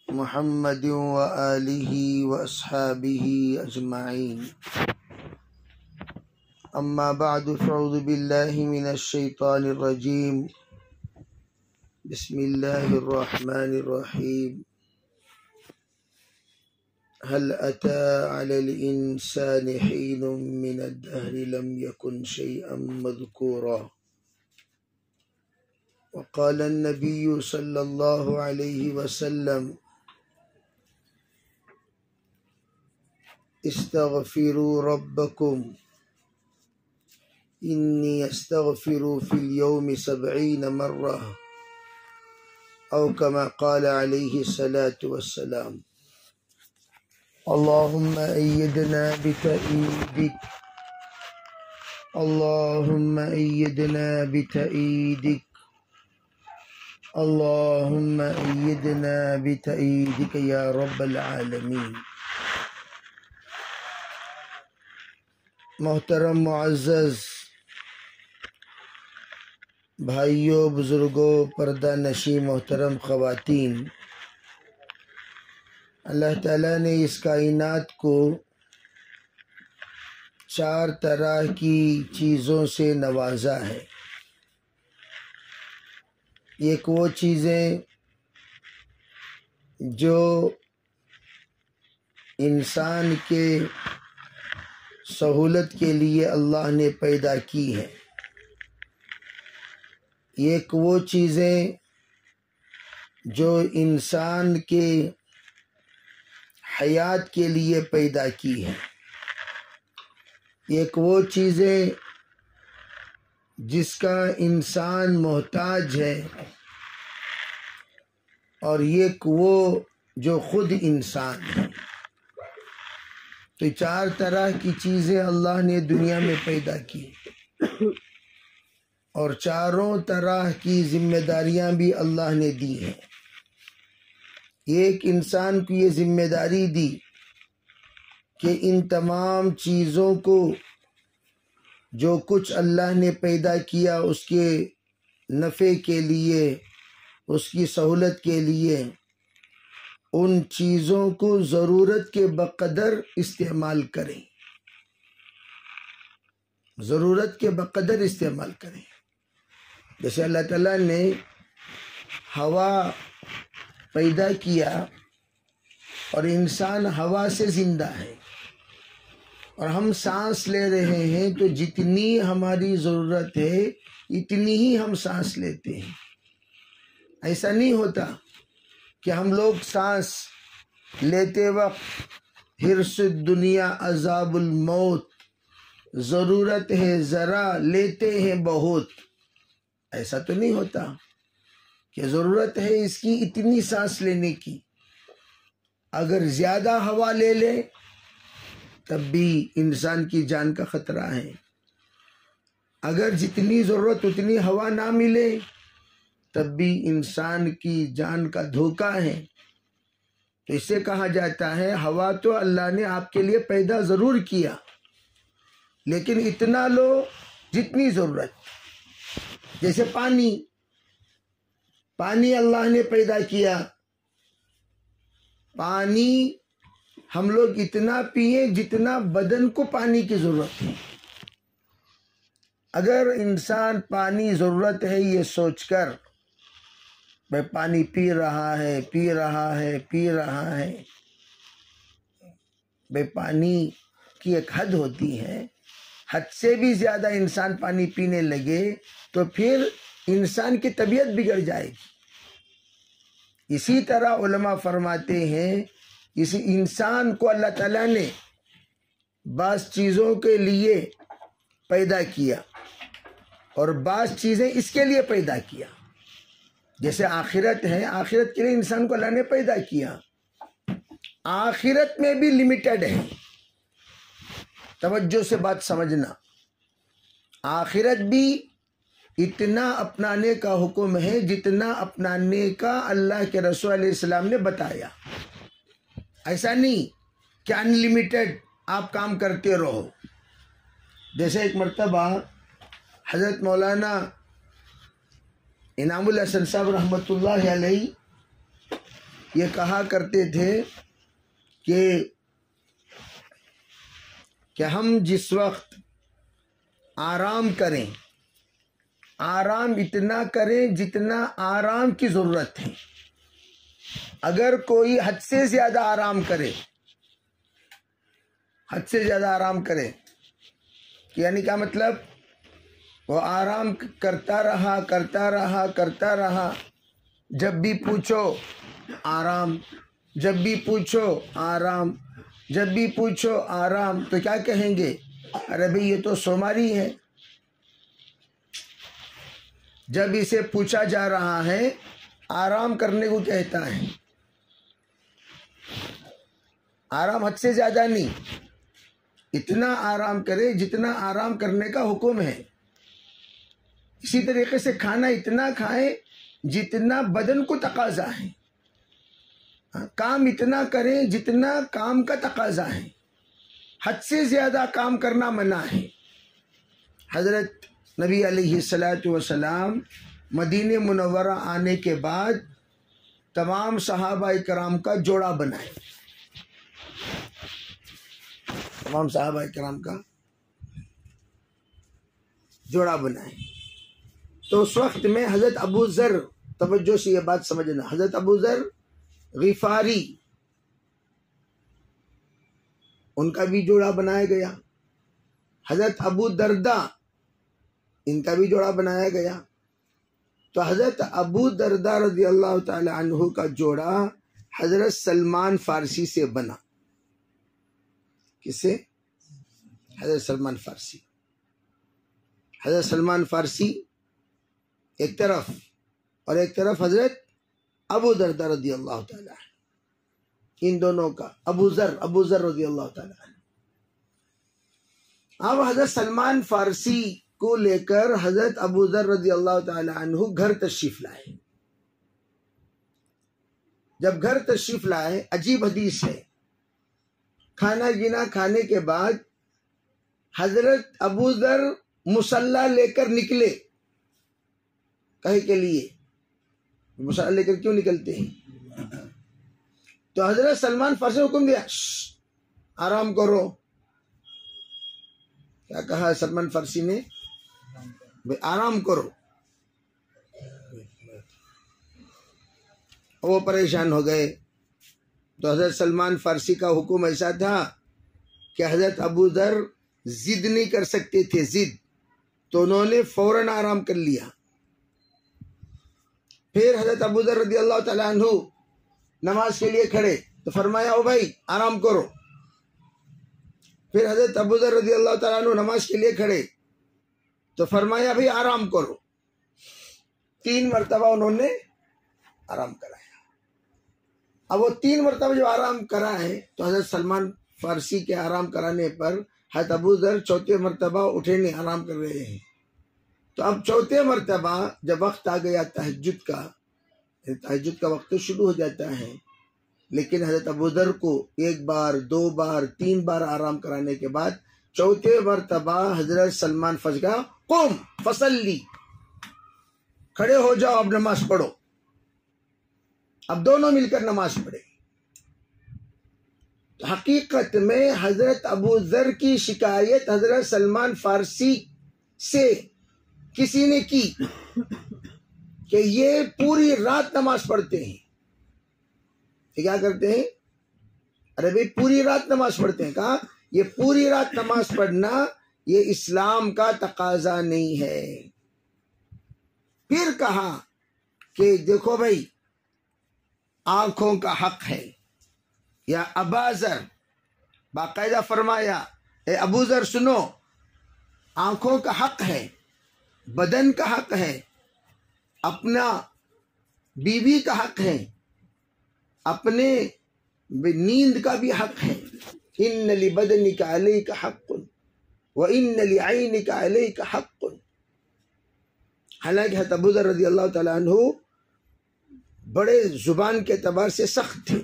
محمد وآلہ وأصحابہ اجمعین اما بعد فاعوذ باللہ من الشیطان الرجیم بسم اللہ الرحمن الرحیم هل أتى على الإنسان حين من الدهر لم يكن شيئا مذكورا وقال النبي صلى الله عليه وسلم استغفروا ربكم إني أستغفر في اليوم 70 مرة أو كما قال عليه الصلاة والسلام اللهم أيدنا بتأييدك اللهم أيدنا بتأييدك اللهم أيدنا بتأييدك يا رب العالمين۔ محترم معزز بھائیوں، بزرگوں، پردہ نشی محترم خواتین، اللہ تعالیٰ نے اس کائنات کو 4 طرح کی چیزوں سے نوازا ہے۔ ایک وہ چیزیں جو انسان کے سہولت کے لیے اللہ نے پیدا کی ہے، ایک وہ چیزیں جو انسان کے حیات کے لیے پیدا کی ہے، ایک وہ چیزیں جس کا انسان محتاج ہے، اور ایک وہ جو خود انسان ہے۔ تو 4 طرح کی چیزیں اللہ نے دنیا میں پیدا کی، اور چاروں طرح کی ذمہ داریاں بھی اللہ نے دی ہیں۔ ایک انسان کو یہ ذمہ داری دی کہ ان تمام چیزوں کو جو کچھ اللہ نے پیدا کیا اس کے نفع کے لیے، اس کی سہولت کے لیے، ان چیزوں کو ضرورت کے بقدر استعمال کریں، ضرورت کے بقدر استعمال کریں۔ جیسے اللہ تعالیٰ نے ہوا پیدا کیا اور انسان ہوا سے زندہ ہے، اور ہم سانس لے رہے ہیں تو جتنی ہماری ضرورت ہے اتنی ہی ہم سانس لیتے ہیں۔ ایسا نہیں ہوتا کہ ہم لوگ سانس لیتے وقت حرص الدنیا عذاب الموت، ضرورت ہے ذرا لیتے ہیں بہت، ایسا تو نہیں ہوتا کہ ضرورت ہے اس کی اتنی سانس لینے کی۔ اگر زیادہ ہوا لے لے تب بھی انسان کی جان کا خطرہ ہے، اگر جتنی ضرورت اتنی ہوا نہ ملے تب بھی انسان کی جان کا دھوکہ ہے۔ تو اس سے کہا جاتا ہے ہوا تو اللہ نے آپ کے لیے پیدا ضرور کیا، لیکن اتنا لو جتنی ضرورت۔ جیسے پانی اللہ نے پیدا کیا، پانی ہم لوگ اتنا پیئیں جتنا بدن کو پانی کی ضرورت ہے۔ اگر انسان پانی ضرورت ہے یہ سوچ کر میں پانی پی رہا ہے، بھئی پانی کی ایک حد ہوتی ہے، حد سے بھی زیادہ انسان پانی پینے لگے تو پھر انسان کی طبیعت بگڑ جائے گی۔ اسی طرح علماء فرماتے ہیں اس انسان کو اللہ تعالیٰ نے بعض چیزوں کے لیے پیدا کیا اور بعض چیزیں اس کے لیے پیدا کیا۔ جیسے آخرت ہے، آخرت کے لیے انسان کو اللہ نے پیدا کیا، آخرت میں بھی لمیٹڈ ہے۔ توجہ سے بات سمجھنا، آخرت بھی اتنا اپنانے کا حکم ہے جتنا اپنانے کا اللہ کے رسول علیہ السلام نے بتایا۔ ایسا نہیں کہ ان لمیٹڈ آپ کام کرتے رہو۔ جیسے ایک مرتبہ حضرت مولانا انعام الحسن صاحب رحمۃ اللہ علیہ یہ کہا کرتے تھے کہ ہم جس وقت آرام کریں، آرام اتنا کریں جتنا آرام کی ضرورت ہے۔ اگر کوئی حد سے زیادہ آرام کرے، حد سے زیادہ آرام کرے، یعنی کیا مطلب؟ وہ آرام کرتا رہا، جب بھی پوچھو آرام، جب بھی پوچھو آرام، جب بھی پوچھو آرام، تو کیا کہیں گے؟ ارے بھئی یہ تو سوماری ہے۔ جب اسے پوچھا جا رہا ہے آرام کرنے کو کہتا ہے، آرام حد سے زیادہ نہیں، اتنا آرام کرے جتنا آرام کرنے کا حکم ہے۔ اسی طریقے سے کھانا اتنا کھائے جتنا بدن کو تقاضا ہے، کام اتنا کریں جتنا کام کا تقاضا ہے، حد سے زیادہ کام کرنا منع ہے۔ حضرت نبی علیہ الصلاۃ والسلام مدینہ منورہ آنے کے بعد تمام صحابہ کرام کا جوڑا بنائے، تمام صحابہ کرام کا جوڑا بنائے۔ تو اس وقت میں حضرت ابو ذر، توجہ سے یہ بات سمجھنا، حضرت ابو ذر غفاری ان کا بھی جوڑا بنایا گیا، حضرت ابو دردہ ان کا بھی جوڑا بنایا گیا۔ تو حضرت ابو دردہ رضی اللہ تعالی عنہ کا جوڑا حضرت سلمان فارسی سے بنا۔ کس سے؟ حضرت سلمان فارسی۔ حضرت سلمان فارسی ایک طرف اور ایک طرف حضرت ابو دردہ رضی اللہ تعالی عنہ، ان دونوں کا ابو ذر رضی اللہ تعالی عنہ۔ اب حضرت سلمان فارسی کو لے کر حضرت ابو ذر رضی اللہ تعالی عنہ گھر تشریف لائے۔ جب گھر تشریف لائے، عجیب حدیث ہے، کھانا گینا کھانے کے بعد حضرت ابو ذر مصلی لے کر نکلے، کہے کے لیے مصلی لے کر کیوں نکلتے ہیں؟ تو حضرت سلمان فارسی نے حکم دیا، آرام کرو۔ کیا کہا سلمان فارسی نے؟ آرام کرو۔ وہ پریشان ہو گئے۔ تو حضرت سلمان فارسی کا حکم ایسا تھا کہ حضرت ابو ذر ضد نہیں کر سکتے تھے، ضد، تو انہوں نے فوراً آرام کر لیا۔ پھر حضرت ابو ذر رضی اللہ تعالیٰ عنہ نماز کے لیے کھڑے تو فرمایا او بھائی آرام کرو۔ پھر حضرت ابو ذر رضی اللہ تعالیٰ عنہ نماز کے لیے کھڑے تو فرمایا بھائی آرام کرو۔ 3 مرتبہ انہوں نے آرام کرایا۔ اب وہ 3 مرتبہ جو آرام کرا ہے تو حضرت سلمان فارسی کے آرام کرانے پر حضرت ابو ذر 4 مرتبہ اٹھے نہیں، آرام کر رہے ہیں۔ تو اب 4 مرتبہ جب وقت آ گیا تہجد کا وقت تو شروع ہو جاتا ہے، لیکن حضرت ابو ذر کو 1 بار 2 بار 3 بار آرام کرانے کے بعد 4 مرتبہ حضرت سلمان فارسی کا قم فصلی، کھڑے ہو جاؤ اب نماز پڑھو۔ اب دونوں مل کر نماز پڑھے۔ حقیقت میں حضرت ابو ذر کی شکایت حضرت سلمان فارسی سے کسی نے کی کہ یہ پوری رات نماز پڑھتے ہیں۔ یہ کیا کرتے ہیں؟ ارے بھائی پوری رات نماز پڑھتے ہیں۔ کہا یہ پوری رات نماز پڑھنا یہ اسلام کا تقاضا نہیں ہے۔ پھر کہا کہ دیکھو بھائی آنکھوں کا حق ہے، یا ابا ذر، باقاعدہ فرمایا اے ابو ذر سنو، آنکھوں کا حق ہے، بدن کا حق ہے، اپنا بیوی کا حق ہے، اپنے نیند کا بھی حق ہے۔ ان لبدنک علیک حق وان لعینک علیک حق۔ حالانکہ حضرت ابو ذر رضی اللہ تعالیٰ عنہ بڑے زبان کے اعتبار سے سخت تھے۔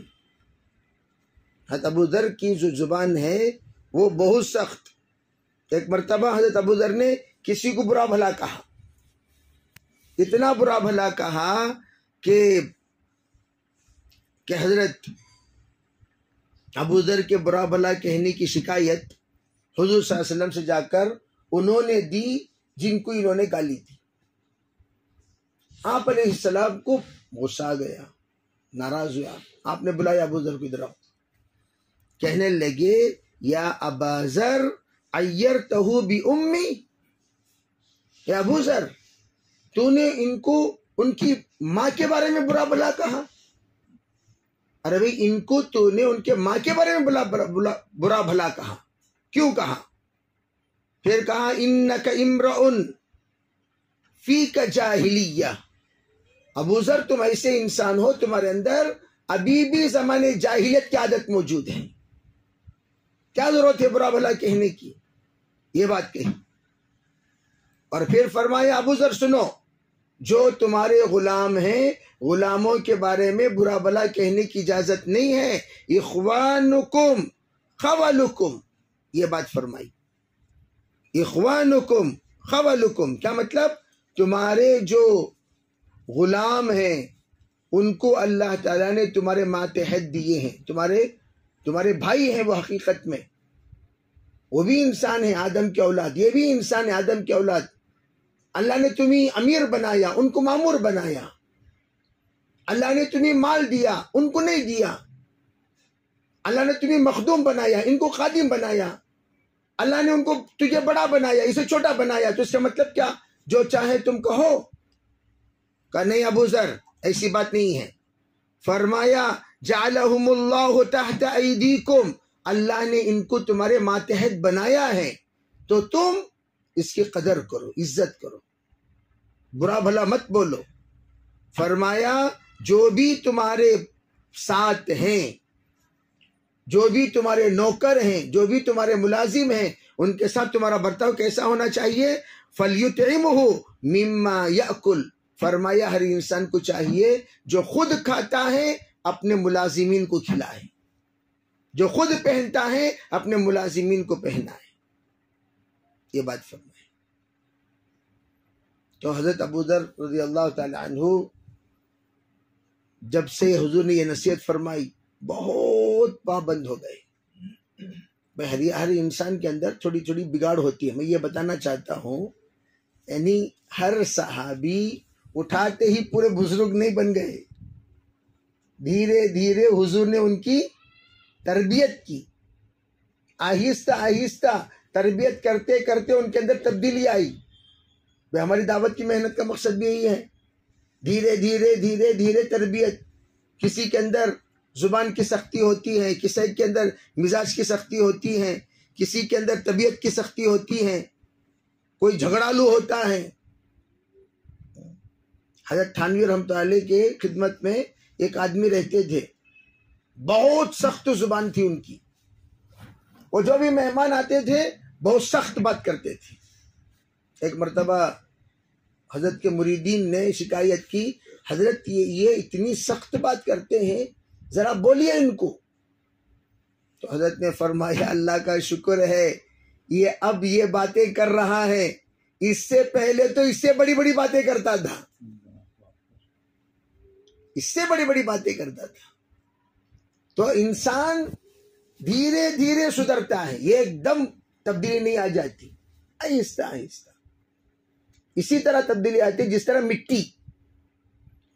حضرت ابو ذر کی جو زبان ہے وہ بہت سخت۔ ایک مرتبہ حضرت ابو ذر نے کسی کو برا بھلا کہا، اتنا برا بھلا کہا کہ کہ حضرت ابو ذر کے برا بھلا کہنے کی شکایت حضور صلی اللہ علیہ وسلم سے جا کر انہوں نے دی جن کو انہوں نے گالی دی۔ آپ علیہ السلام کو غصہ آ گیا، ناراض ہوا، آپ نے بلایا ابو ذر کو ادھر آؤ، کہنے لگے یا ابا ذر عیرتہ بأمی، یا ابو ذر تو نے ان کو ان کی ماں کے بارے میں برا بھلا کہا؟ ارے بھائی ان کو تو نے ان کے ماں کے بارے میں برا بھلا کہا، کیوں کہا؟ پھر کہا انک امرؤ فیک جاہلیہ، ابو ذر تم ایسے انسان ہو تمہارے اندر ابھی بھی زمانے جاہلیت کی عادت موجود ہے، کیا ضرورت ہے برا بھلا کہنے کی؟ یہ بات کہی اور پھر فرمایا ابو ذر سنو، جو تمہارے غلام ہیں غلاموں کے بارے میں برا بھلا کہنے کی اجازت نہیں ہے، اخوانکم خولکم، یہ بات فرمائی، اخوانکم خولکم، کیا مطلب؟ تمہارے جو غلام ہیں ان کو اللہ تعالیٰ نے تمہارے ماتحت دیے ہیں، تمہارے بھائی ہیں وہ، حقیقت میں وہ بھی انسان ہے، آدم کی اولاد، یہ بھی انسان ہے، آدم کی اولاد۔ اللہ نے تمہیں امیر بنایا، ان کو مامور بنایا، اللہ نے تمہیں مال دیا، ان کو نہیں دیا، اللہ نے تمہیں مخدوم بنایا، ان کو خادم بنایا، اللہ نے ان کو تجھے بڑا بنایا، اسے چھوٹا بنایا، تو اس کا مطلب کیا؟ جو چاہے تم کہو؟ کہ نہیں ابو ذر ایسی بات نہیں ہے۔ فرمایا جعلہم اللہ تحت ایدیکم، اللہ نے ان کو تمہارے ماتحت بنایا ہے، تو تم اس کی قدر کرو، عزت کرو، برا بھلا مت بولو۔ فرمایا جو بھی تمہارے ساتھ ہیں، جو بھی تمہارے نوکر ہیں، جو بھی تمہارے ملازم ہیں، ان کے ساتھ تمہارا برتاؤ کیسا ہونا چاہیے؟ فَلْيُطْعِمْهُ مِمَّا يَأْكُلْ، فرمایا ہر انسان کو چاہیے جو خود کھاتا ہے اپنے ملازمین کو کھلائے، جو خود پہنتا ہے اپنے ملازمین کو پہنائے، یہ بات فرمائے۔ تو حضرت ابو ذر رضی اللہ تعالی عنہ جب سے حضور نے یہ نصیحت فرمائی بہت پابند ہو گئے۔ ہر انسان کے اندر تھوڑی تھوڑی بگاڑ ہوتی ہے، میں یہ بتانا چاہتا ہوں، یعنی ہر صحابی اٹھاتے ہی پورے بزرگ نہیں بن گئے، دھیرے دھیرے حضور نے ان کی تربیت کی، آہستہ آہستہ تربیت کرتے کرتے ان کے اندر تبدیلی آئی۔ ہماری دعوت کی محنت کا مقصد بھی یہی ہے، دھیرے دھیرے دھیرے دھیرے تربیت۔ کسی کے اندر زبان کی سختی ہوتی ہے، کسی کے اندر مزاج کی سختی ہوتی ہے، کسی کے اندر طبیعت کی سختی ہوتی ہے، کوئی جھگڑالو ہوتا ہے۔ حضرت تھانوی رحمۃ اللہ علیہ کے خدمت میں ایک آدمی رہتے تھے، بہت سخت زبان تھی ان کی، وہ جو بھی مہمان آتے تھے بہت سخت بات کرتے تھے۔ ایک مرتبہ حضرت کے مریدین نے شکایت کی، حضرت یہ اتنی سخت بات کرتے ہیں، ذرا بولیے ان کو۔ تو حضرت نے فرمایا اللہ کا شکر ہے یہ اب یہ باتیں کر رہا ہے، اس سے پہلے تو اس سے بڑی بڑی باتیں کرتا تھا، اس سے بڑی بڑی باتیں کرتا تھا۔ تو انسان دھیرے دھیرے سدھرتا ہے، یہ ایک دم تبدیلی نہیں آ جاتی، آہستہ آہستہ اسی طرح تبدیلی آتی ہے جس طرح مٹی۔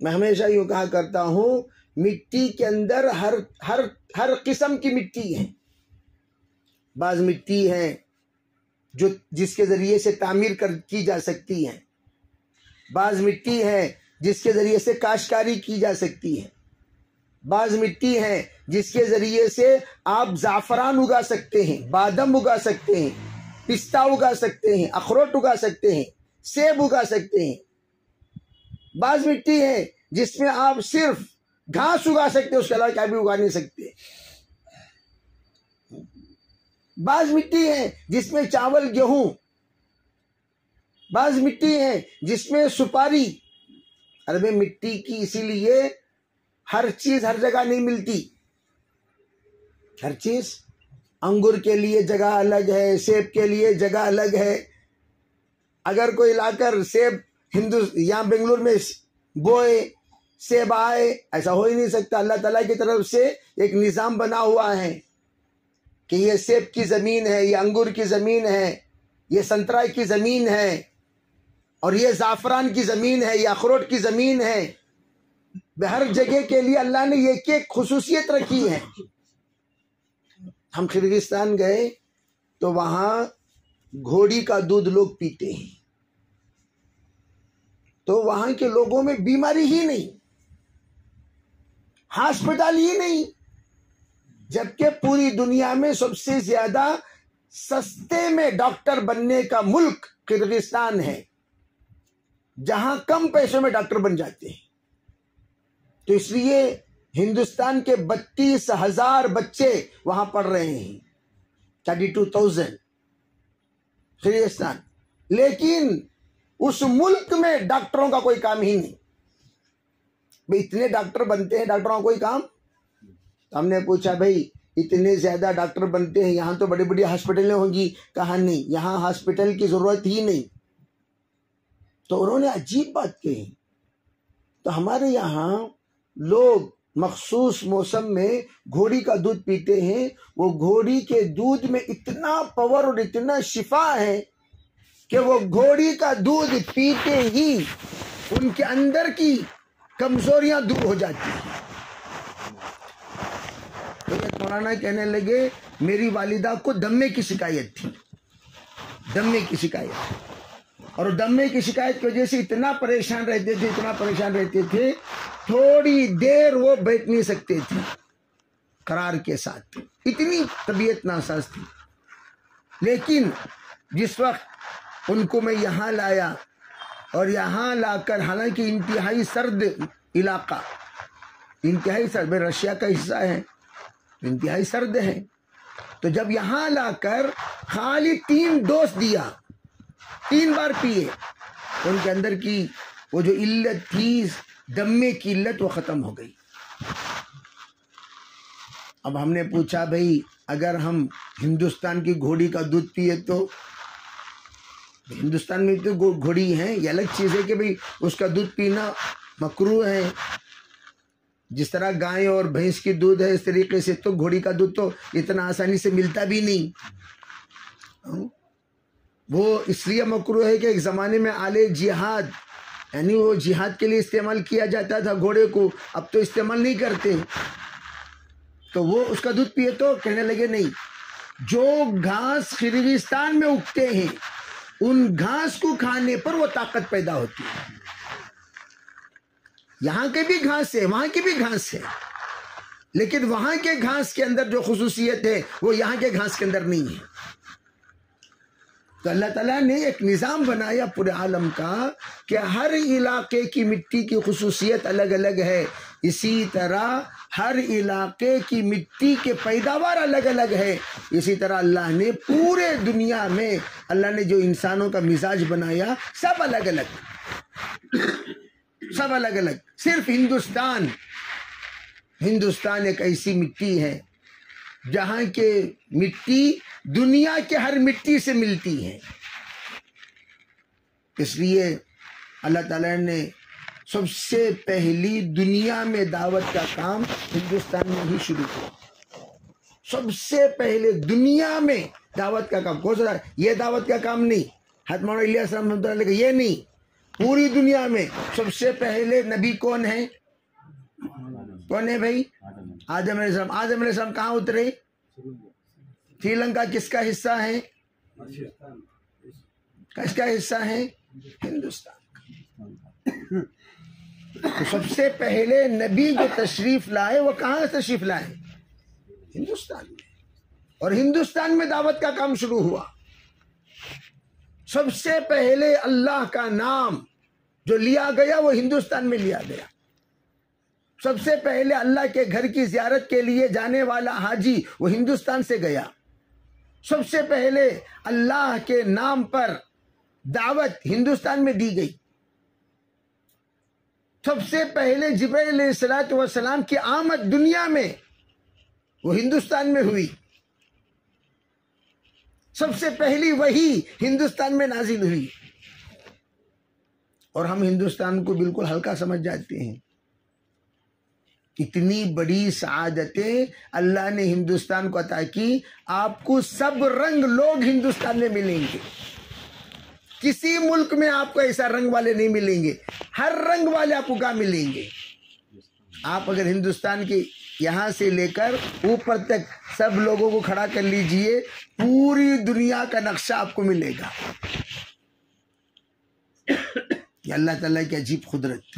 میں ہمیشہ یوں کہا کرتا ہوں، مٹی کے اندر ہر قسم کی مٹی ہے۔ بعض مٹی ہے جس کے ذریعے سے تعمیر کی جا سکتی ہے، بعض مٹی ہے جس کے ذریعے سے کاشتکاری کی جا سکتی ہے، بعض مٹی ہے جس کے ذریعے سے آپ زعفران اگا سکتے ہیں، بادام اگا سکتے ہیں، پستہ اگا سکتے ہیں، اخروٹ اگا سکتے ہیں، سیب اگا سکتے ہیں۔ بعض مٹی ہے جس میں آپ صرف گھاس اگا سکتے ہیں، اس کے علاوہ کیا بھی اگا نہیں سکتے۔ بعض مٹی ہے جس میں چاول گیہوں، بعض مٹی ہے جس میں سپاری۔ عربی مٹی کی اسی لیے ہر چیز ہر جگہ نہیں ملتی، ہر چیز انگور کے لیے جگہ الگ ہے، سیب کے لیے جگہ الگ ہے۔ اگر کوئی لا کر سیب یہاں بنگلور میں بوئے، سیب آئے، ایسا ہو ہی نہیں سکتا۔ اللہ تعالیٰ کی طرف سے ایک نظام بنا ہوا ہے کہ یہ سیب کی زمین ہے، یہ انگور کی زمین ہے، یہ سنترا کی زمین ہے، اور یہ زعفران کی زمین ہے، یہ اخروٹ کی زمین ہے۔ ہر جگہ کے لیے اللہ نے ایک ایک خصوصیت رکھی ہے۔ ہم قرغیزستان گئے تو وہاں گھوڑی کا دودھ لوگ پیتے ہیں، تو وہاں کے لوگوں میں بیماری ہی نہیں، ہاسپٹل ہی نہیں، جبکہ پوری دنیا میں سب سے زیادہ سستے میں ڈاکٹر بننے کا ملک قرغیزستان ہے، جہاں کم پیسوں میں ڈاکٹر بن جاتے ہیں۔ تو اس لیے ہندوستان کے 32,000 بچے وہاں پڑھ رہے ہیں، 32,000 قرغیزستان، لیکن اس ملک میں ڈاکٹروں کا کوئی کام ہی نہیں۔ بھئی اتنے ڈاکٹر بنتے ہیں، ڈاکٹروں کا کوئی کام؟ ہم نے پوچھا بھئی اتنے زیادہ ڈاکٹر بنتے ہیں، یہاں تو بڑی بڑی ہاسپٹلیں ہوں گی۔ کہا نہیں، یہاں ہاسپٹل کی ضرورت ہی نہیں۔ تو انہوں نے عجیب بات کہی، تو ہمارے یہاں لوگ مخصوص موسم میں گھوڑی کا دودھ پیتے ہیں، وہ گھوڑی کے دودھ میں اتنا پاور اور اتنا شفا ہے کہ وہ گھوڑی کا دودھ پیتے ہی ان کے اندر کی کمزوریاں دور ہو جاتی ہیں۔ تو ایک مولانا کہنے لگے میری والدہ کو دمے کی شکایت تھی، دمے کی شکایت، اور دمے کی شکایت کی وجہ سے اتنا پریشان رہتے تھے، تھوڑی دیر وہ بیٹھ نہیں سکتے تھے قرار کے ساتھ، اتنی طبیعت ناساز تھی۔ لیکن جس وقت ان کو میں یہاں لایا، اور یہاں لا کر، حالانکہ انتہائی سرد علاقہ، انتہائی سرد، رشیا کا حصہ ہے، انتہائی سرد ہے، تو جب یہاں لا کر خالی 3 ڈوز دیا، 3 بار پیے، ان کے اندر کی وہ جو علت تھی، دمے کی علت، وہ ختم ہو گئی۔ اب ہم نے پوچھا بھئی اگر ہم ہندوستان کی گھوڑی کا دودھ پیے تو؟ ہندوستان میں تو گھوڑی ہیں، یہ الگ چیز ہے کہ بھئی اس کا دودھ پینا مکروہ ہے۔ جس طرح گائے اور بھینس کی دودھ ہے، اس طریقے سے تو گھوڑی کا دودھ تو اتنا آسانی سے ملتا بھی نہیں۔ وہ اس لیے مکروہ ہے کہ ایک زمانے میں آلے جہاد، یعنی وہ جہاد کے لیے استعمال کیا جاتا تھا گھوڑے کو، اب تو استعمال نہیں کرتے، تو وہ اس کا دودھ پیے تو؟ کہنے لگے نہیں، جو گھاس قرغیزستان میں اگتے ہیں ان گھاس کو کھانے پر وہ طاقت پیدا ہوتی ہے۔ یہاں کے بھی گھاس ہے، وہاں کی بھی گھاس ہے، لیکن وہاں کے گھاس کے اندر جو خصوصیت ہے وہ یہاں کے گھاس کے اندر نہیں ہے۔ تو اللہ تعالیٰ نے ایک نظام بنایا پورے عالم کا کہ ہر علاقے کی مٹی کی خصوصیت الگ الگ ہے، اسی طرح ہر علاقے کی مٹی کے پیداوار الگ الگ ہے۔ اسی طرح اللہ نے پورے دنیا میں اللہ نے جو انسانوں کا مزاج بنایا، سب الگ الگ، سب الگ الگ۔ صرف ہندوستان ایک ایسی مٹی ہے جہاں کے مٹی دنیا کے ہر مٹی سے ملتی ہے۔ اس لیے اللہ تعالیٰ نے سب سے پہلی دنیا میں دعوت کا کام ہندوستان میں ہی شروع کیا۔ سب سے پہلے دنیا میں دعوت کا کام، کون سا؟ یہ دعوت کا کام نہیں، حضرت مولانا الیاس رحمۃ اللہ علیہ، یہ نہیں، پوری دنیا میں سب سے پہلے نبی کون ہے؟ کون ہے بھائی؟ آدم علیہ السلام۔ آدم علیہ السلام کہاں اترے؟ سری لنکا کس کا حصہ ہے؟ کس کا حصہ ہے؟ ہندوستان۔ تو سب سے پہلے نبی جو تشریف لائے وہ کہاں تشریف لائے؟ ہندوستان میں، اور ہندوستان میں دعوت کا کام شروع ہوا۔ سب سے پہلے اللہ کا نام جو لیا گیا وہ ہندوستان میں لیا گیا۔ سب سے پہلے اللہ کے گھر کی زیارت کے لیے جانے والا حاجی وہ ہندوستان سے گیا۔ سب سے پہلے اللہ کے نام پر دعوت ہندوستان میں دی گئی۔ سب سے پہلے جبرائیل علیہ السلام کی آمد دنیا میں وہ ہندوستان میں ہوئی۔ سب سے پہلی وحی ہندوستان میں نازل ہوئی، اور ہم ہندوستان کو بالکل ہلکا سمجھ جاتے ہیں۔ اتنی بڑی سعادتیں اللہ نے ہندوستان کو عطا کی. آپ کو سب رنگ لوگ ہندوستان میں ملیں گے. کسی ملک میں آپ کو ایسا رنگ والے نہیں ملیں گے. ہر رنگ والے آپ کو کہاں ملیں گے؟ آپ اگر ہندوستان کے یہاں سے لے کر اوپر تک سب لوگوں کو کھڑا کر لیجئے، پوری دنیا کا نقشہ آپ کو ملے گا. یہ اللہ تعالیٰ کی عجیب قدرت.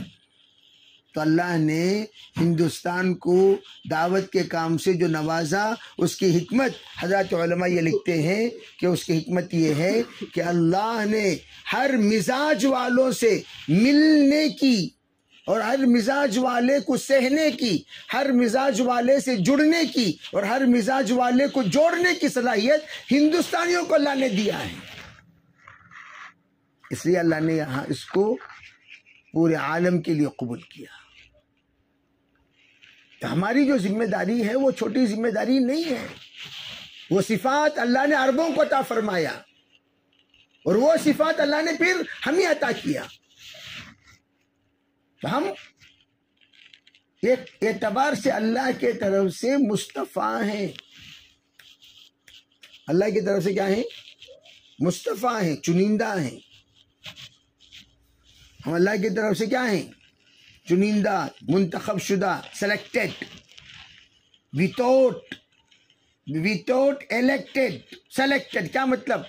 تو اللہ نے ہندوستان کو دعوت کے کام سے جو نوازا، اس کی حکمت حضرات علماء یہ لکھتے ہیں کہ اس کی حکمت یہ ہے کہ اللہ نے ہر مزاج والوں سے ملنے کی اور ہر مزاج والے کو سہنے کی، ہر مزاج والے سے جڑنے کی اور ہر مزاج والے کو جوڑنے کی صلاحیت ہندوستانیوں کو اللہ نے دیا ہے. اس لیے اللہ نے یہاں اس کو پورے عالم کے لیے قبول کیا. تو ہماری جو ذمہ داری ہے وہ چھوٹی ذمہ داری نہیں ہے. وہ صفات اللہ نے عربوں کو عطا فرمایا اور وہ صفات اللہ نے پھر ہمیں عطا کیا. تو ہم ایک اعتبار سے اللہ کے طرف سے مصطفیٰ ہیں. اللہ کی طرف سے کیا ہیں؟ مصطفیٰ ہیں، چنندہ ہیں. ہم اللہ کی طرف سے کیا ہیں؟ چنندہ، منتخب شدہ، سلیکٹڈ، وتاؤٹ الیکٹڈ. سلیکٹڈ کیا مطلب؟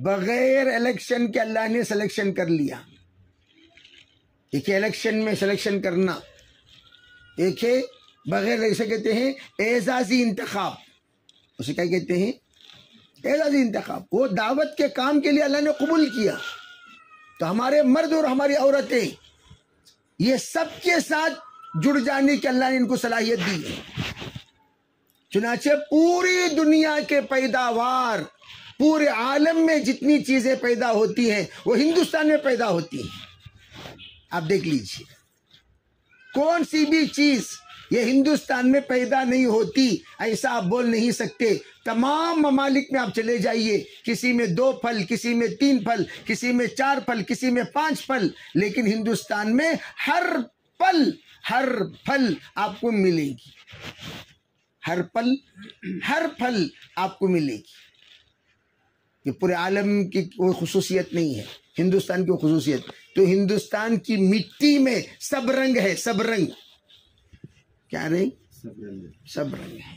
بغیر الیکشن کے اللہ نے سلیکشن کر لیا. ایک ہے الیکشن میں سلیکشن کرنا، ایک ہے بغیر، اسے کہتے ہیں اعزازی انتخاب. اسے کیا کہتے ہیں؟ اعزازی انتخاب. وہ دعوت کے کام کے لیے اللہ نے قبول کیا. تو ہمارے مرد اور ہماری عورتیں یہ سب کے ساتھ جڑ جانے کی اللہ نے ان کو صلاحیت دی ہے. چنانچہ پوری دنیا کے پیداوار، پورے عالم میں جتنی چیزیں پیدا ہوتی ہیں وہ ہندوستان میں پیدا ہوتی ہیں. آپ دیکھ لیجئے، کون سی بھی چیز یہ ہندوستان میں پیدا نہیں ہوتی ایسا آپ بول نہیں سکتے. تمام ممالک میں آپ چلے جائیے، کسی میں 2 پھل، کسی میں 3 پھل، کسی میں 4 پھل، کسی میں 5 پھل، لیکن ہندوستان میں ہر پھل آپ کو ملے گی. ہر پھل آپ کو ملے گی. یہ پورے عالم کی کوئی خصوصیت نہیں ہے، ہندوستان کی خصوصیت. تو ہندوستان کی مٹی میں سب رنگ ہے. سب رنگ کیا رنگ؟ سب رنگ ہے.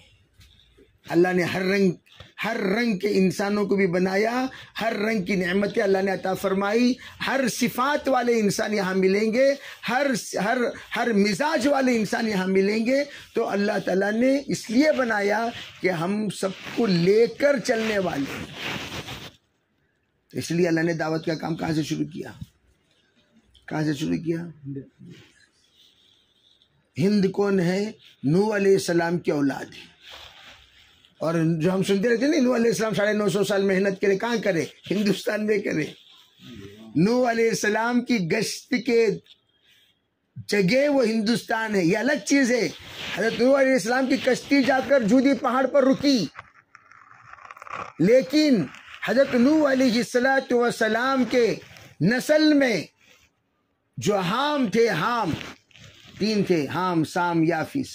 اللہ نے ہر رنگ کے انسانوں کو بھی بنایا، ہر رنگ کی نعمتیں اللہ نے عطا فرمائی. ہر صفات والے انسان یہاں ملیں گے، ہر مزاج والے انسان یہاں ملیں گے. تو اللہ تعالیٰ نے اس لیے بنایا کہ ہم سب کو لے کر چلنے والے ہیں. اس لیے اللہ نے دعوت کا کام کہاں سے شروع کیا؟ کہاں سے شروع کیا؟ ہند کون ہے؟ نوح علیہ السلام کی اولاد ہے. اور جو ہم سنتے رہتے ہیں نوح علیہ السلام 950 سال محنت کرے، کہاں کرے؟ ہندوستان میں کرے. نوح علیہ السلام کی گشت کے جگہ وہ ہندوستان ہے، یہ الگ چیز ہے. حضرت نوح علیہ السلام کی کشتی جا کر جودی پہاڑ پر رکی، لیکن حضرت نوح علیہ السلام کے نسل میں جو حام تھے، حام 3 تھے، حام، سام، یافیس.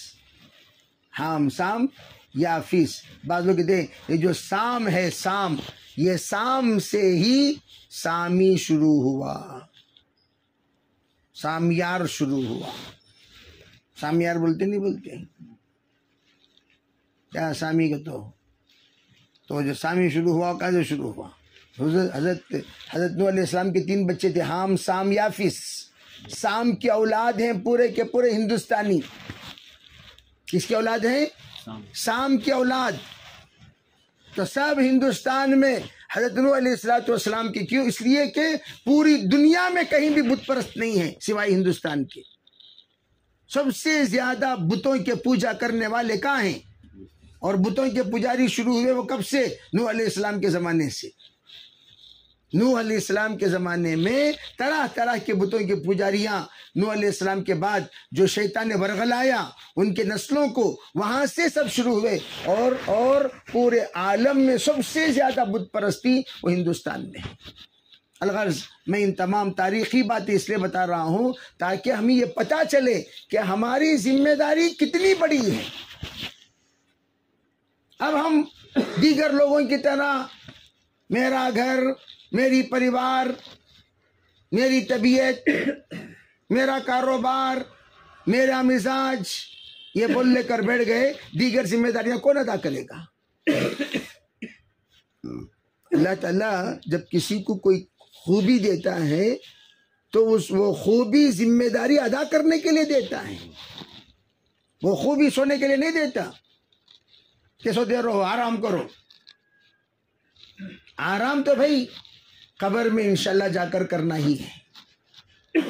حام، سام، یافیس. بعض لوگ کہتے ہیں یہ جو سام ہے، سام، یہ سام سے ہی سامی شروع ہوا، سامیار شروع ہوا. سامیار بولتے نہیں بولتے کیا؟ سامی کا تو جو سامی شروع ہوا کہاں سے شروع ہوا؟ حضرت نوح علیہ السلام کے 3 بچے تھے، حام، سام، یافیس. سام کی اولاد ہیں پورے کے پورے ہندوستانی. کس کی اولاد ہیں؟ سام کی اولاد. تو سب ہندوستان میں حضرت نوح علیہ السلام کی. کیوں؟ اس لیے کہ پوری دنیا میں کہیں بھی بت پرست نہیں ہے سوائے ہندوستان کے. سب سے زیادہ بتوں کے پوجا کرنے والے کہاں ہیں؟ اور بتوں کے پجاری شروع ہوئے وہ کب سے؟ نوح علیہ السلام کے زمانے سے. نوح علیہ السلام کے زمانے میں طرح طرح کے بتوں کے پجاریاں، نوح علیہ السلام کے بعد جو شیطان نے ورغلایا ان کے نسلوں کو، وہاں سے سب شروع ہوئے. اور پورے عالم میں سب سے زیادہ بت پرستی وہ ہندوستان میں ہے. الغرض میں ان تمام تاریخی باتیں اس لیے بتا رہا ہوں تاکہ ہمیں یہ پتہ چلے کہ ہماری ذمہ داری کتنی بڑی ہے۔ اب ہم دیگر لوگوں کی طرح میرا گھر، میری پریوار، میری طبیعت، میرا کاروبار، میرا مزاج یہ بول لے کر بیٹھ گئے، دیگر ذمہ داریاں کون ادا کرے گا؟ اللہ تعالیٰ جب کسی کو کوئی خوبی دیتا ہے تو وہ خوبی ذمہ داری ادا کرنے کے لیے دیتا ہے۔ وہ خوبی سونے کے لیے نہیں دیتا کہ سوتے رہو، آرام کرو۔ آرام تو بھائی قبر میں انشاءاللہ جا کر کرنا ہی ہے،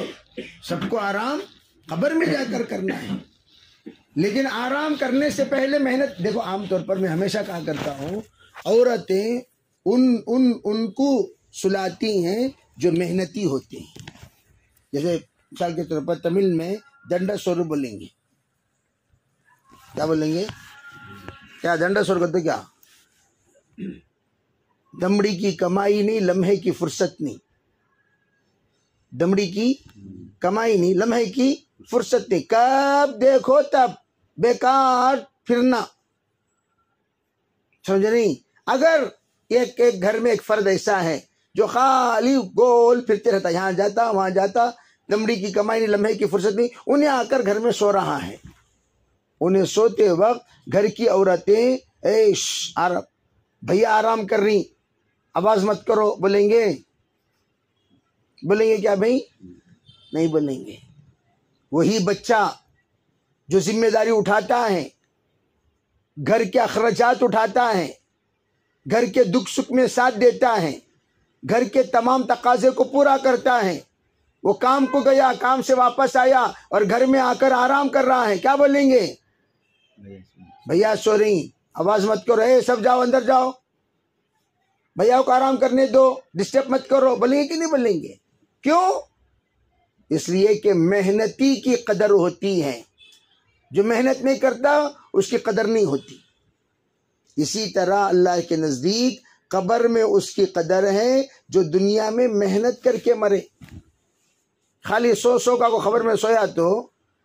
سب کو آرام قبر میں جا کر کرنا ہے، لیکن آرام کرنے سے پہلے محنت۔ دیکھو عام طور پر میں ہمیشہ کہا کرتا ہوں، عورتیں ان کو سلاتی ہیں جو محنتی ہوتے ہیں۔ جیسے مثال کے طور پر تمل میں دنڈا سورو بولیں گے، کیا بولیں گے؟ کیا دنڈا سور کرتے کیا؟ دمڑی کی کمائی نہیں، لمحے کی فرصت نہیں۔ دمڑی کی کمائی نہیں، لمحے کی فرصت نہیں، کب دیکھو تب بیکار پھرنا، سمجھ نہیں؟ اگر ایک گھر میں ایک فرد ایسا ہے جو خالی گول پھرتے رہتا، یہاں جاتا وہاں جاتا، دمڑی کی کمائی نہیں، لمحے کی فرصت نہیں، انہیں آ کر گھر میں سو رہا ہے، انہیں سوتے وقت گھر کی عورتیں بھیا آرام کر رہی، آواز مت کرو، بولیں گے کیا بھائی؟ نہیں بولیں گے۔ وہی بچہ جو ذمہ داری اٹھاتا ہے، گھر کے اخراجات اٹھاتا ہے، گھر کے دکھ سکھ میں ساتھ دیتا ہے، گھر کے تمام تقاضے کو پورا کرتا ہے، وہ کام کو گیا، کام سے واپس آیا اور گھر میں آ کر آرام کر رہا ہے، کیا بولیں گے؟ بھیا سو رہی، آواز مت کرو، سب جاؤ اندر جاؤ، بھیا کو آرام کرنے دو، ڈسٹرب مت کرو، بولیں گے کہ نہیں بولیں گے؟ کیوں؟ اس لیے کہ محنتی کی قدر ہوتی ہے، جو محنت نہیں کرتا اس کی قدر نہیں ہوتی۔ اسی طرح اللہ کے نزدیک قبر میں اس کی قدر ہے جو دنیا میں محنت کر کے مرے۔ خالی سو کا کو خبر میں سویا تو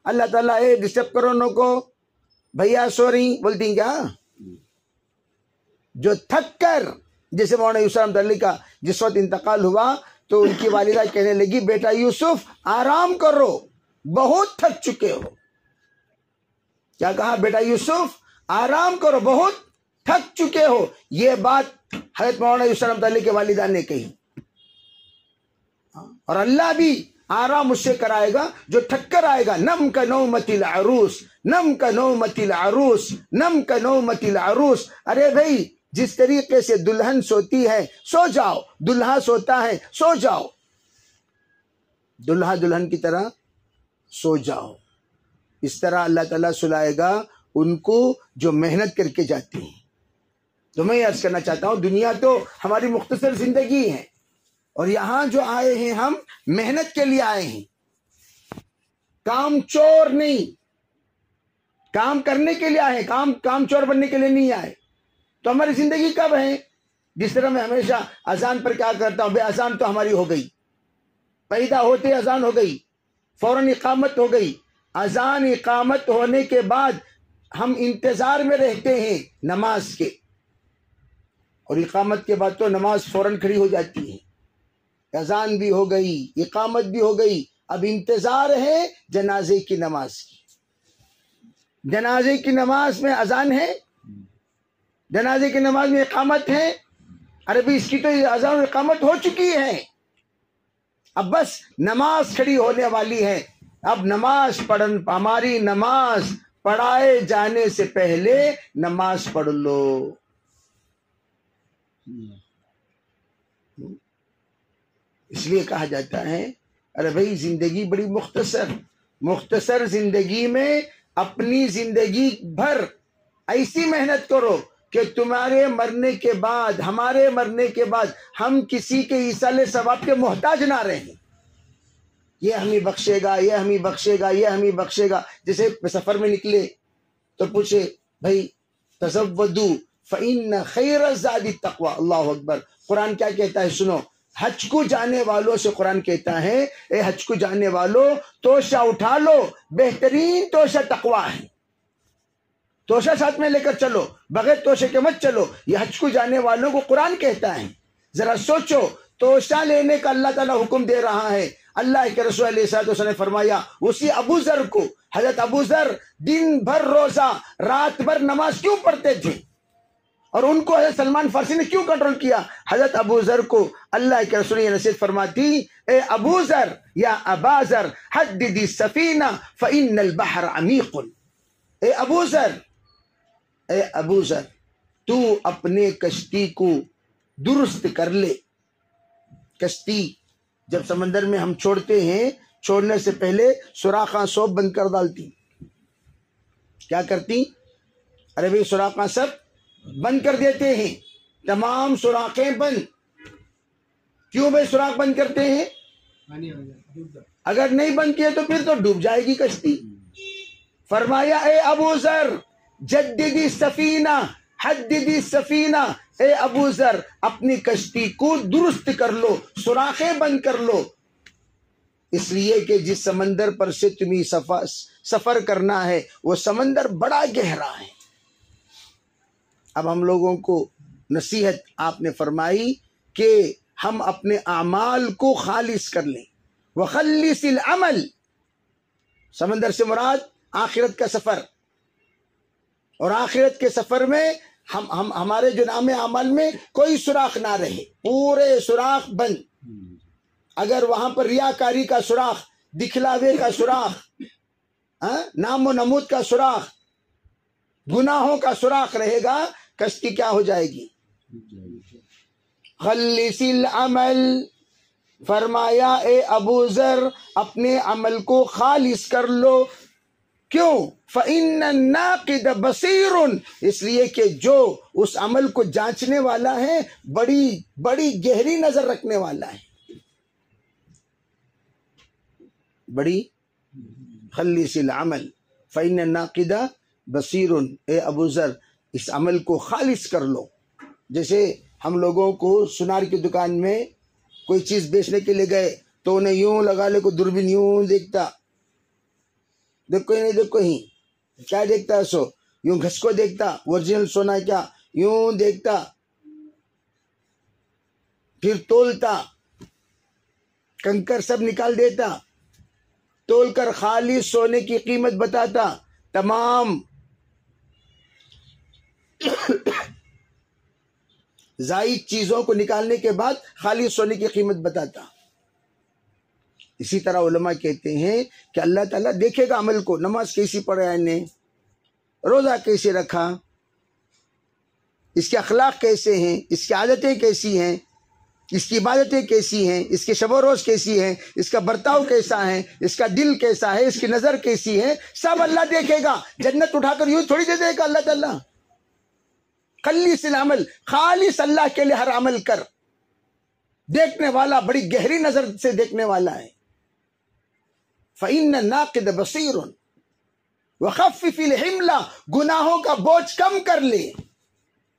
اللہ تعالیٰ ڈسٹرب کرو نو کو، بھیا سو رہی بولتی ہیں کیا؟ جو تھک کر، جیسے مولانا یوسف رحمۃ اللہ کا جس وقت انتقال ہوا تو ان کی والدہ کہنے لگی، بیٹا یوسف آرام کرو، بہت تھک چکے ہو۔ کیا کہا؟ بیٹا یوسف آرام کرو، بہت تھک چکے ہو۔ یہ بات حضرت مولانا یوسف رحمۃ اللہ کے والدہ نے کہی، اور اللہ بھی آرام اس سے کرائے گا جو تھک کر آئے گا۔ نم کا نومت العروس، نم کا نومت العروس، نم کا نومت العروس۔ ارے بھائی جس طریقے سے دلہن سوتی ہے سو جاؤ، دلہا سوتا ہے سو جاؤ، دلہا دلہن کی طرح سو جاؤ۔ اس طرح اللہ تعالیٰ سلائے گا ان کو جو محنت کر کے جاتے ہیں۔ تو میں یہ عرض کرنا چاہتا ہوں، دنیا تو ہماری مختصر زندگی ہے، اور یہاں جو آئے ہیں ہم محنت کے لیے آئے ہیں، کام چور نہیں، کام کرنے کے لیے آئے ہیں، کام چور بننے کے لیے نہیں آئے۔ تو ہماری زندگی کب ہے؟ جس طرح میں ہمیشہ اذان پر کیا کرتا ہوں، اذان تو ہماری ہو گئی، پیدا ہوتے اذان ہو گئی، فوراً اقامت ہو گئی، اذان اقامت ہونے کے بعد ہم انتظار میں رہتے ہیں نماز کے، اور اقامت کے بعد تو نماز فوراً کھڑی ہو جاتی ہے۔ اذان بھی ہو گئی، اقامت بھی ہو گئی، اب انتظار ہے جنازے کی نماز کی۔ جنازے کی نماز میں اذان ہے، جنازے کی نماز میں اقامت ہے، عربی اس کی تو اذان و اقامت ہو چکی ہے، اب بس نماز کھڑی ہونے والی ہے۔ اب نماز ہماری نماز پڑھائے جانے سے پہلے نماز پڑھ لو۔ اس لیے کہا جاتا ہے، ارے بھائی زندگی بڑی مختصر زندگی میں اپنی زندگی بھر ایسی محنت کرو کہ تمہارے مرنے کے بعد، ہمارے مرنے کے بعد ہم کسی کے ایصال ثواب کے محتاج نہ رہیں۔ یہ ہمیں بخشے گا، یہ ہمیں بخشے گا، یہ ہمیں بخشے گا۔ جیسے سفر میں نکلے تو پوچھے بھائی تزودوا فإن خیر الزاد التقوی، اللہ اکبر۔ قرآن کیا کہتا ہے سنو، حج کو جانے والوں سے قرآن کہتا ہے اے حج کو جانے والوں توشہ اٹھا لو، بہترین توشہ تقوی ہے، توشہ ساتھ میں لے کر چلو، بغیر توشے کے مت چلو، یہ حج کو جانے والوں کو قرآن کہتا ہے۔ ذرا سوچو، توشہ لینے کا اللہ تعالیٰ حکم دے رہا ہے۔ اللہ کے رسول علیہ الصلوۃ والسلام نے فرمایا اسی ابو ذر کو، حضرت ابو ذر دن بھر روزہ رات بھر نماز کیوں پڑھتے تھے، اور ان کو حضرت سلمان فارسی نے کیوں کنٹرول کیا؟ حضرت ابو ذر کو اللہ کے رسول یہ نصیحت فرماتی اے ابو ذر یا ابا ذر حدد السفینہ فإن البحر عمیق، اے ابو ذر، اے ابو ذر تو اپنے کشتی کو درست کر لے۔ کشتی جب سمندر میں ہم چھوڑتے ہیں، چھوڑنے سے پہلے سوراخاں سب بند کر ڈالتی، کیا کرتی؟ ارے بھائی سوراخاں سب بند کر دیتے ہیں، تمام سوراخیں بند۔ کیوں بھائی سوراخ بند کرتے ہیں؟ اگر نہیں بند کیے تو پھر تو ڈوب جائے گی کشتی۔ فرمایا اے ابو ذر جددی السفینہ حددی السفینہ، اے ابو ذر اپنی کشتی کو درست کر لو، سوراخیں بند کر لو، اس لیے کہ جس سمندر پر سے تمہیں سفر کرنا ہے وہ سمندر بڑا گہرا ہے۔ اب ہم لوگوں کو نصیحت آپ نے فرمائی کہ ہم اپنے اعمال کو خالص کر لیں۔ وخلص العمل، سمندر سے مراد آخرت کا سفر، اور آخرت کے سفر میں ہمارے جو نام اعمال میں کوئی سوراخ نہ رہے، پورے سوراخ بند۔ اگر وہاں پر ریاکاری کا سوراخ، دکھلاوے کا سوراخ، نام و نمود کا سوراخ، گناہوں کا سوراخ رہے گا، کشتی کیا ہو جائے گی؟ خلص العمل، فرمایا اے ابو ذر اپنے عمل کو خالص کر لو۔ کیوں؟ فإن الناقد بصیر، اس لیے کہ جو اس عمل کو جانچنے والا ہے بڑی بڑی گہری نظر رکھنے والا ہے، بڑی۔ خلص العمل فإن الناقد بصیر، اے ابو ذر اس عمل کو خالص کر لو۔ جیسے ہم لوگوں کو سنار کی دکان میں کوئی چیز بیچنے کے لیے گئے تو انہیں یوں لگا لے، کوئی دوربین یوں دیکھتا، دیکھو ہی نہیں، دیکھو ہی کیا دیکھتا ہے، سو یوں گھس کو دیکھتا، اوریجنل سونا کیا، یوں دیکھتا، پھر تولتا، کنکر سب نکال دیتا، تول کر خالص سونے کی قیمت بتاتا، تمام زائد چیزوں کو نکالنے کے بعد خالص سونے کی قیمت بتاتا۔ اسی طرح علماء کہتے ہیں کہ اللہ تعالیٰ دیکھے گا عمل کو، نماز کیسی پڑھا نے، روزہ کیسے رکھا، اس کے اخلاق کیسے ہیں، اس کی عادتیں کیسی ہیں، اس کی عبادتیں کیسی ہیں، اس کے شب و روز کیسی ہیں، اس کا برتاؤ کیسا ہے، اس کا دل کیسا ہے، اس کی نظر کیسی ہے، سب اللہ دیکھے گا۔ جنت اٹھا کر یوں تھوڑی دے دے گا اللہ تعالیٰ۔ خلص العمل، خالص اللہ کے لیے ہر عمل کر، دیکھنے والا بڑی گہری نظر سے دیکھنے والا ہے۔ فإن الناقد بصیر، وخفف الحمل، گناہوں کا بوجھ کم کر لے۔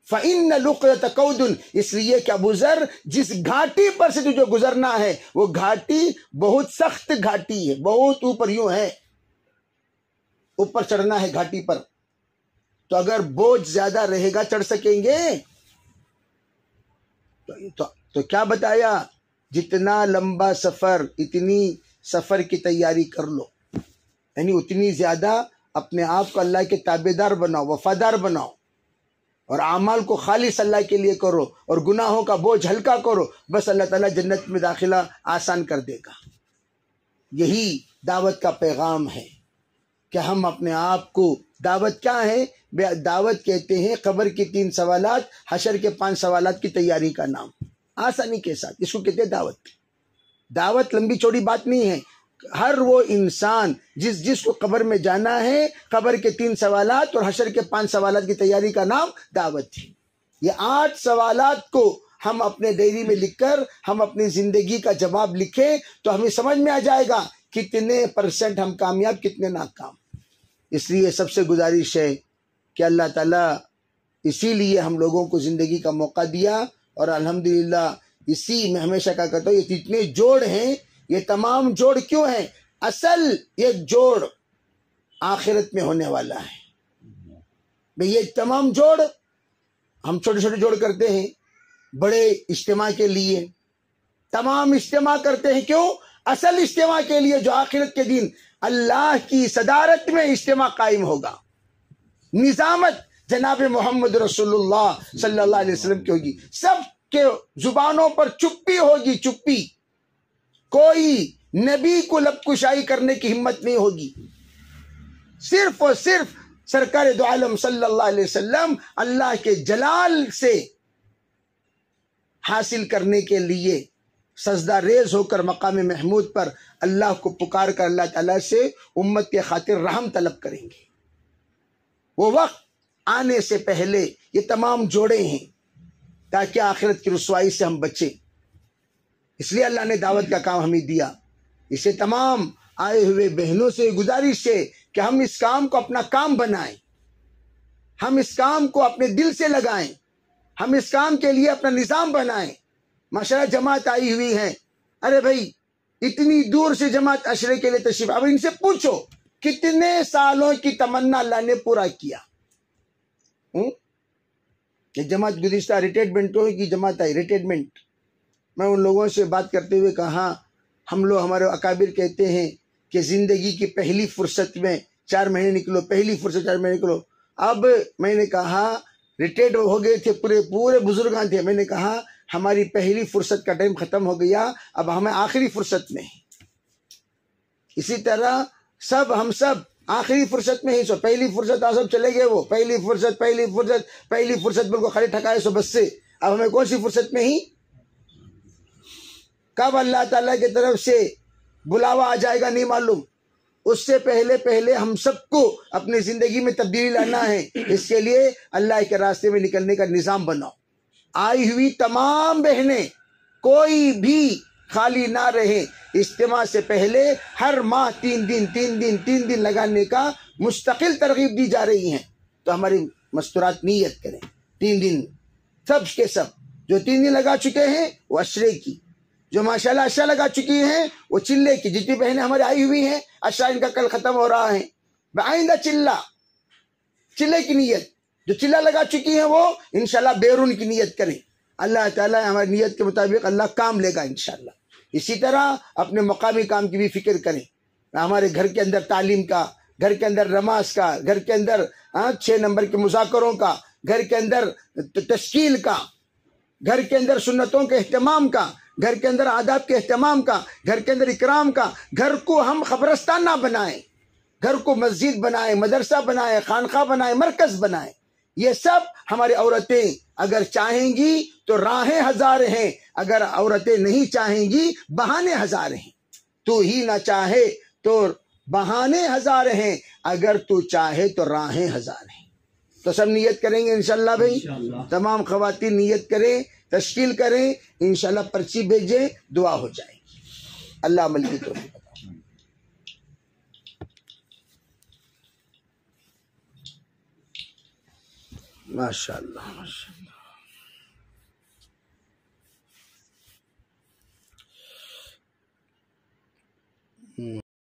فإن لقية قود، اس لیے کہ ابو ذر جس گھاٹی پر سے تجھے گزرنا ہے وہ گھاٹی بہت سخت گھاٹی ہے، بہت اوپر یوں ہے، اوپر چڑھنا ہے گھاٹی پر، تو اگر بوجھ زیادہ رہے گا چڑھ سکیں گے؟ تو کیا بتایا؟ جتنا لمبا سفر، اتنی سفر کی تیاری کر لو، یعنی اتنی زیادہ اپنے آپ کو اللہ کے تابعدار بناؤ، وفادار بناؤ، اور اعمال کو خالص اللہ کے لیے کرو، اور گناہوں کا بوجھ ہلکا کرو، بس اللہ تعالیٰ جنت میں داخلہ آسان کر دے گا۔ یہی دعوت کا پیغام ہے کہ ہم اپنے آپ کو، دعوت کیا ہے؟ دعوت کہتے ہیں قبر کے 3 سوالات، حشر کے 5 سوالات کی تیاری کا نام، آسانی کے ساتھ اس کو کہتے ہیں دعوت۔ دعوت لمبی چوڑی بات نہیں ہے، ہر وہ انسان جس کو قبر میں جانا ہے، قبر کے 3 سوالات اور حشر کے 5 سوالات کی تیاری کا نام دعوت ہے۔ یہ 8 سوالات کو ہم اپنے ڈائری میں لکھ کر ہم اپنی زندگی کا جواب لکھیں تو ہمیں سمجھ میں آ جائے گا کتنے % ہم کامیاب، کتنے ناکام۔ اس لیے سب سے گزارش ہے کہ اللہ تعالیٰ اسی لیے ہم لوگوں کو زندگی کا موقع دیا، اور الحمدللہ اسی میں ہمیشہ کہا کرتا ہوں، یہ جتنے جوڑ ہیں یہ تمام جوڑ کیوں ہیں؟ اصل یہ جوڑ آخرت میں ہونے والا ہے بھئی۔ یہ تمام جوڑ ہم چھوٹے چھوٹے جوڑ کرتے ہیں بڑے اجتماع کے لیے، تمام اجتماع کرتے ہیں کیوں؟ اصل اجتماع کے لیے جو آخرت کے دن اللہ کی صدارت میں اجتماع قائم ہوگا، نظامت جناب محمد رسول اللہ صلی اللہ علیہ وسلم کی ہوگی، سب کے زبانوں پر چپی ہوگی، چپی، کوئی نبی کو لب کشائی کرنے کی ہمت نہیں ہوگی، صرف اور صرف سرکار دو عالم صلی اللہ علیہ وسلم اللہ کے جلال سے حاصل کرنے کے لیے سجدہ ریز ہو کر مقام محمود پر اللہ کو پکار کر اللہ تعالیٰ سے امت کے خاطر رحم طلب کریں گے۔ وہ وقت آنے سے پہلے یہ تمام جوڑے ہیں تاکہ آخرت کی رسوائی سے ہم بچیں، اس لیے اللہ نے دعوت کا کام ہمیں دیا۔ اسے تمام آئے ہوئے بہنوں سے گزارش ہے کہ ہم اس کام کو اپنا کام بنائیں، ہم اس کام کو اپنے دل سے لگائیں، ہم اس کام کے لیے اپنا نظام بنائیں۔ ماشاءاللہ جماعت آئی ہوئی ہے، ارے بھائی اتنی دور سے جماعت عشرے کے لیے تشریف، اب ان سے پوچھو کتنے سالوں کی تمنا اللہ نے پورا کیا۔ کہ جماعت گزشتہ ریٹائرمنٹوں کی جماعت آئی، ریٹائرمنٹ، میں ان لوگوں سے بات کرتے ہوئے کہا، ہم لوگ ہمارے اکابر کہتے ہیں کہ زندگی کی پہلی فرصت میں 4 مہینے نکلو، پہلی فرصت 4 مہینے نکلو۔ اب میں نے کہا ریٹائرڈ ہو گئے تھے، پورے بزرگاں تھے، میں نے کہا ہماری پہلی فرصت کا ٹائم ختم ہو گیا، اب ہمیں آخری فرصت میں ہیں۔ اسی طرح ہم سب آخری فرصت میں ہی، سو پہلی فرصت سب چلے گئے، وہ پہلی فرصت بالکل کھڑے ٹھکائے سو بس سے، اب ہمیں کون سی فرصت میں ہی؟ کب اللہ تعالیٰ کی طرف سے بلاوا آ جائے گا نہیں معلوم، اس سے پہلے ہم سب کو اپنی زندگی میں تبدیلی لانا ہے۔ اس کے لیے اللہ کے راستے میں نکلنے کا نظام بناؤ۔ آئی ہوئی تمام بہنیں کوئی بھی خالی نہ رہے، اجتماع سے پہلے ہر ماہ 3 دن لگانے کا مستقل ترغیب دی جا رہی ہیں، تو ہماری مستورات نیت کریں 3 دن، سب کے سب جو 3 دن لگا چکے ہیں وہ عشرے کی، جو ماشاءاللہ عشرہ لگا چکی ہیں وہ چلے کی، جتنی بہنیں ہماری آئی ہوئی ہیں عشرہ ان کا کل ختم ہو رہا ہے، بآئندہ چلے کی نیت، جو چلہ لگا چکی ہیں وہ انشاءاللہ بیرون کی نیت کریں، اللہ تعالیٰ ہماری نیت کے مطابق اللہ کام لے گا انشاءاللہ۔ اسی طرح اپنے مقامی کام کی بھی فکر کریں، ہمارے گھر کے اندر تعلیم کا، گھر کے اندر نماز کا، گھر کے اندر 6 نمبر کے مذاکروں کا، گھر کے اندر تشکیل کا، گھر کے اندر سنتوں کے اہتمام کا، گھر کے اندر آداب کے اہتمام کا، گھر کے اندر اکرام کا۔ گھر کو ہم قبرستان نہ بنائیں، گھر کو مسجد بنائیں، مدرسہ بنائیں، خانقاہ بنائیں، مرکز بنائیں۔ یہ سب ہماری عورتیں اگر چاہیں گی تو راہیں ہزار ہیں، اگر عورتیں نہیں چاہیں گی بہانے ہزار ہیں۔ تو ہی نہ چاہے تو بہانے ہزار ہیں، اگر تو چاہے تو راہیں ہزار ہیں۔ تو سب نیت کریں گے انشاءاللہ بھائی، تمام خواتین نیت کریں، تشکیل کریں، انشاءاللہ پرچی بھیجیں، دعا ہو جائے گی۔ اللہ عمل کی توفیق عطا فرمائے۔ ماشاءاللہ ماشاءاللہ۔